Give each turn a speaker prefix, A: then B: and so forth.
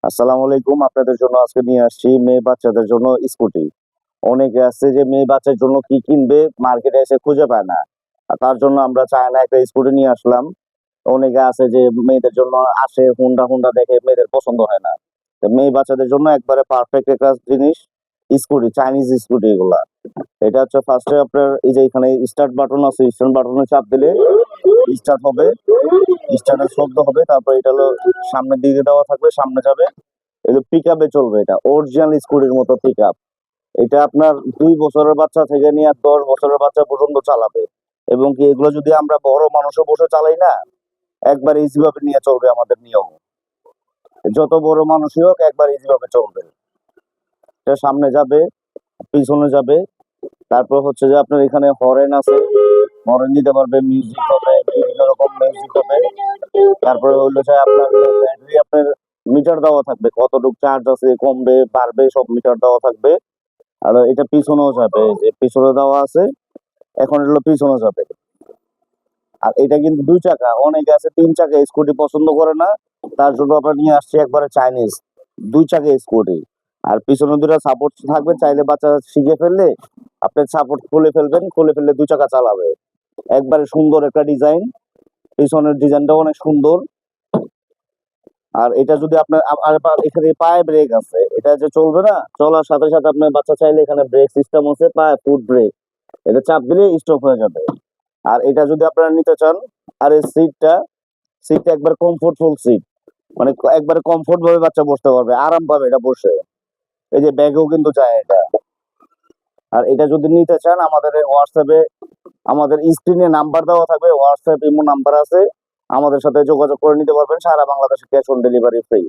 A: আসসালামু আলাইকুম। আপনাদের জন্য আজকে নিয়ে আসছি মেয়ে বাচ্চাদের জন্য স্কুটি। অনেকে আছে যে মেয়ে বাচ্চার জন্য কি কিনবে মার্কেটে এসে খুঁজে পায় না। তার জন্য আমরা চায়না একটা স্কুটি নিয়ে আসলাম। অনেকে আছে যে মেয়েদের জন্য আসে হুন্ডা দেখে মেয়েদের পছন্দ হয় না। তো মেয়ে বাচ্চাদের জন্য একবারে পারফেক্ট একটা জিনিস স্কুটি, চাইনিজ স্কুটি এগুলা। এটা হচ্ছে ফার্স্টে আপনার এই যে এখানে স্টার্ট বাটন আছে, স্টার্ট বাটনে চাপ দিলে স্টার্ট হবে, স্টার্টের শব্দ হবে। তারপর এটা হলো সামনের দিকে দেওয়া থাকবে, সামনে যাবে। এগুলো পিক আপে চলবে, এটা অরিজিনাল স্কুটির মতো পিক আপ। এটা আপনার 2 বছরের বাচ্চা থেকে নিয়ে 10 বছরের বাচ্চা পর্যন্ত চালাবে। এবং কি এগুলো যদি আমরা বড় মানুষও বসে চালাই না, একবার ইজি ভাবে নিয়ে চলবে। আমাদের নিয়ম যত বড় মানুষই হোক একবার ইজি ভাবে চলবে। এটা সামনে যাবে, পিছনে যাবে। তারপর হচ্ছে যে আপনার এখানে হরেন আছে, হরেন দিতে পারবে, মিউজিক হবে, বিভিন্ন রকম মিউজিক হবে। তারপরে হলো যে আপনার ব্যাটারি, আপনার মিটার দেওয়া থাকবে, কতটুকু চার্জ আছে, কমবে বাড়বে সব মিটার দেওয়া থাকবে। আর এটা পিছনেও যাবে, যে পিছনে দেওয়া আছে, এখন এটা হলো পিছনে যাবে। আর এটা কিন্তু 2 চাকা। অনেকে আছে 3 চাকা স্কুটি পছন্দ করে না, তার জন্য আমরা নিয়ে আসছি একবারে চাইনিজ 2 চাকা স্কুটি। আর পিছনে দুটো সাপোর্ট থাকবে, চাইলে বাচ্চা শিখে ফেললে আপনি সাপোর্ট খুলে ফেলবেন, খুলে ফেললে 2 চাকা চালাবে। একবারে সুন্দর একটা ডিজাইন, পিছনের ডিজাইনটা অনেক সুন্দর। আর এটা যদি আপনার এখানে পায়ে ব্রেক আছে, এটা যে চলবে না, চলার সাথে সাথে আপনার বাচ্চা চাইলে এখানে ব্রেক সিস্টেম আছে, পায়ে ফুট ব্রেক, এটা চাপ দিলে স্টপ হয়ে যাবে। আর এটা যদি আপনারা নিতে চান, আর এই সিটটা একবার কমফোর্টফুল সিট, মানে একবারে কমফোর্ট ভাবে বাচ্চা বসতে পারবে, আরাম পাবে এটা বসে। এই যে ব্যাগেও কিন্তু যায় এটা। আর এটা যদি নিতে চান, আমাদের হোয়াটসঅ্যাপে আমাদের স্ক্রিনে নাম্বার দেওয়া থাকবে, হোয়াটসঅ্যাপ ইমো নাম্বার আছে, আমাদের সাথে যোগাযোগ করে নিতে পারবেন। সারা বাংলাদেশে ক্যাশ অন ডেলিভারি ফ্রি।